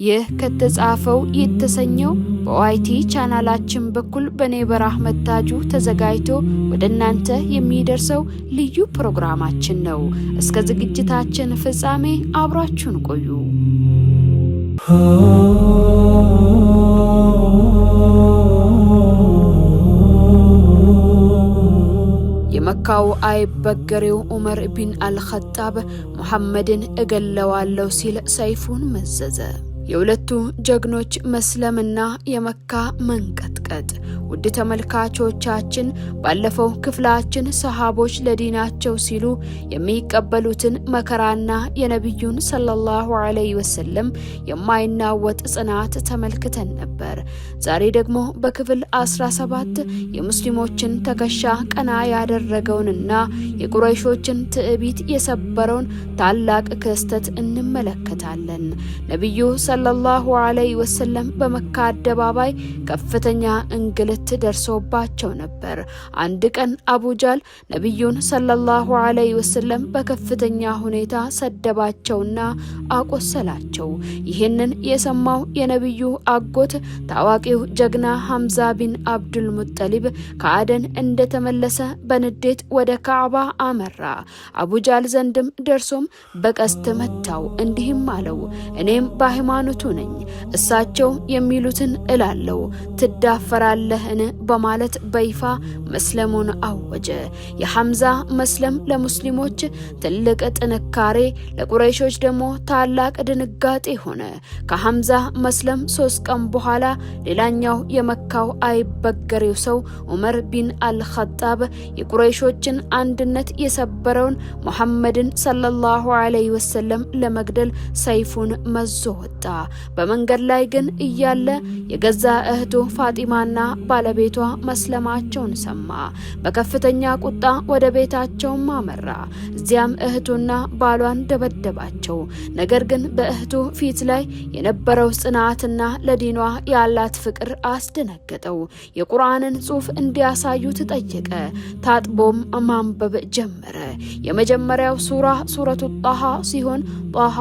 ይህ ከተጻፈው የተሰኘው በዋይቲ ቻናላችን በኩል በኔበር አህመድ ታጁ ተዘጋጅቶ ወደናንተ የሚደርሰው ልዩ ፕሮግራማችን ነው። እስከ ዝግጅታችን ፍጻሜ አብራችሁን ቆዩ። የመካው አይበገሬው ዑመር ኢብን አልኸጣብ ሙሐመድን እገለዋለሁ ሲል ሰይፉን መዘዘ። የሁለቱ ጀግኖች መስለምና የመካ መንቀጥቀጥ። ውድ ተመልካቾቻችን ባለፈው ክፍላችን ሰሃቦች ለዲናቸው ሲሉ የሚቀበሉትን መከራና የነብዩን ሰለላሁ ዐለይሂ ወሰለም የማይናወጥ ጽናት ተመልክተን ነበር። ዛሬ ደግሞ በክፍል 17 የሙስሊሞችን ትከሻ ቀና ያደረገውንና የቁረይሾችን ትዕቢት የሰበረውን ታላቅ ክስተት እንመለከታለን። ነብዩ ሰለላሁ ዐለይሂ ወሰለም በመካ አደባባይ ከፍተኛ እንግልት ደርሶባቸው ነበር። አንድ ቀን አቡጃል ነብዩን ሰለላሁ ዐለይሂ ወሰለም በከፍተኛ ሁኔታ ሰደባቸውና አቆሰላቸው። ይህንን የሰማው የነብዩ አጎት ታዋቂው ጀግና ሐምዛ ቢን አብዱል ሙጠሊብ ከአደን እንደተመለሰ በንዴት ወደ ካዕባ አመራ። አቡጃል ዘንድም ደርሶም በቀስት መታው። እንዲህም አለው፣ እኔም በሃይማኖቱ ነኝ፣ እሳቸው የሚሉትን እላለሁ፣ ትዳፈራለህን? በማለት በይፋ መስለሙን አወጀ። የሐምዛ መስለም ለሙስሊሞች ትልቅ ጥንካሬ፣ ለቁረይሾች ደግሞ ታላቅ ድንጋጤ ሆነ። ከሐምዛ መስለም 3 ቀን በኋላ ሌላኛው የመካው አይበገሬው ሰው ዑመር ቢን አልኸጣብ የቁረይሾችን አንድነት የሰበረውን ሙሐመድን ሰለላሁ ዐለይሂ ወሰለም ለመግደል ሰይፉን መዞ ወጣ። በመንገድ ላይ ግን እያለ የገዛ እህቱ ፋጢማና ባለቤቷ መስለማቸውን ሰማ። በከፍተኛ ቁጣ ወደ ቤታቸውም አመራ። እዚያም እህቱና ባሏን ደበደባቸው። ነገር ግን በእህቱ ፊት ላይ የነበረው ጽናትና ለዲኗ ያላት ፍቅር አስደነገጠው። የቁርአንን ጽሑፍ እንዲያሳዩት ጠየቀ። ታጥቦም ማንበብ ጀመረ። የመጀመሪያው ሱረቱ ጣሃ ሲሆን ጣሃ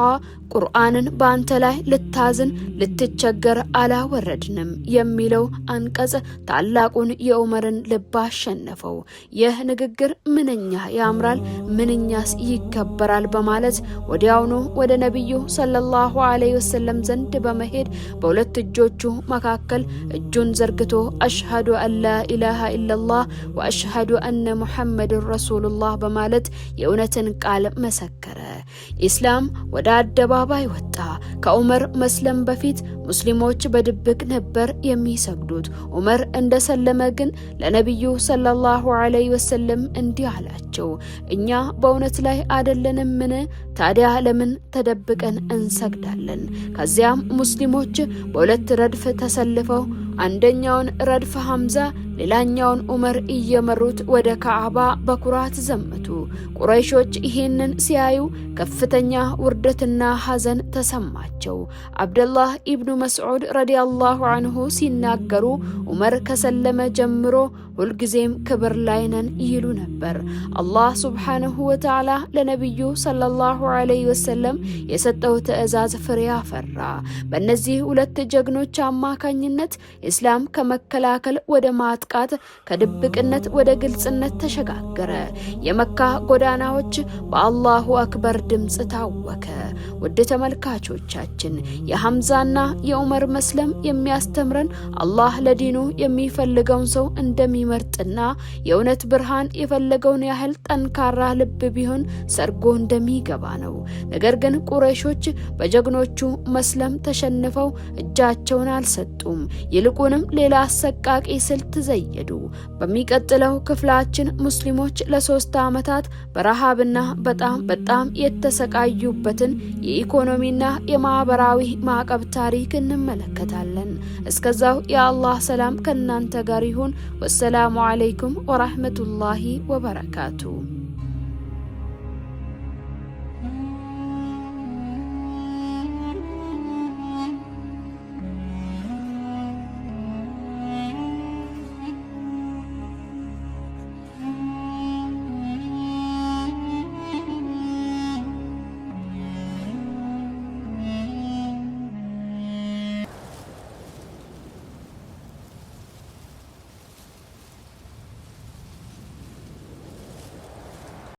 ቁርአንን በአንተ ላይ ልታዝን ልትቸገር አላወረድንም የሚለው አንቀጽ ታላቁን የዑመርን ልብ አሸነፈው። ይህ ንግግር ምንኛ ያምራል፣ ምንኛስ ይከበራል በማለት ወዲያውኑ ወደ ነብዩ ሰለላሁ ዐለይሂ ወሰለም ዘንድ በመሄድ በሁለት እጆቹ መካከል እጁን ዘርግቶ አሽሀዱ አላ ኢላሃ ኢላላህ ወአሽሀዱ አነ ሙሐመድን ረሱሉላህ በማለት የእውነትን ቃል መሰከረ። ኢስላም ወደ አደባባይ ወጣ። ከዑመር መስለም በፊት ሙስሊሞች በድብቅ ነበር የሚሰግዱት። ዑመር እንደሰለመ ግን ለነብዩ ሰለላሁ ዐለይሂ ወሰለም እንዲህ አላቸው፣ እኛ በእውነት ላይ አይደለንምን? ታዲያ ለምን ተደብቀን እንሰግዳለን? ከዚያም ሙስሊሞች በሁለት ረድፍ ተሰልፈው አንደኛውን ረድፍ ሐምዛ ሌላኛውን ዑመር እየመሩት ወደ ካዕባ በኩራት ዘመቱ። ቁረይሾች ይህንን ሲያዩ ከፍተኛ ውርደትና ሐዘን ተሰማቸው። አብደላህ ኢብኑ መስዑድ ረዲየላሁ ዐንሁ ሲናገሩ ዑመር ከሰለመ ጀምሮ ሁልጊዜም ክብር ላይ ነን ይሉ ነበር። አላህ ሱብሓነሁ ወተዓላ ለነብዩ ሰለላሁ ዐለይሂ ወሰለም የሰጠው ትዕዛዝ ፍሬ አፈራ። በእነዚህ ሁለት ጀግኖች አማካኝነት ኢስላም ከመከላከል ወደ ማጥቃት፣ ከድብቅነት ወደ ግልጽነት ተሸጋገረ። የመካ ጎዳናዎች በአላሁ አክበር ድምጽ ታወከ። ውድ ተመልካቾቻችን የሐምዛና የዑመር መስለም የሚያስተምረን አላህ ለዲኑ የሚፈልገውን ሰው እንደሚመርጥና የእውነት ብርሃን የፈለገውን ያህል ጠንካራ ልብ ቢሆን ሰርጎ እንደሚገባ ነው። ነገር ግን ቁረይሾች በጀግኖቹ መስለም ተሸንፈው እጃቸውን አልሰጡም። ይልቁንም ሌላ አሰቃቂ ስልት ዘየዱ። በሚቀጥለው ክፍላችን ሙስሊሞች ለ3 ዓመታት በረሃብና በጣም የተሰቃዩበትን የኢኮኖሚና የማህበራዊ ማዕቀብ ታሪክ እንመለከታለን። እስከዛው የአላህ ሰላም ከእናንተ ጋር ይሁን። ወሰላሙ አለይኩም ወራህመቱላሂ ወበረካቱ።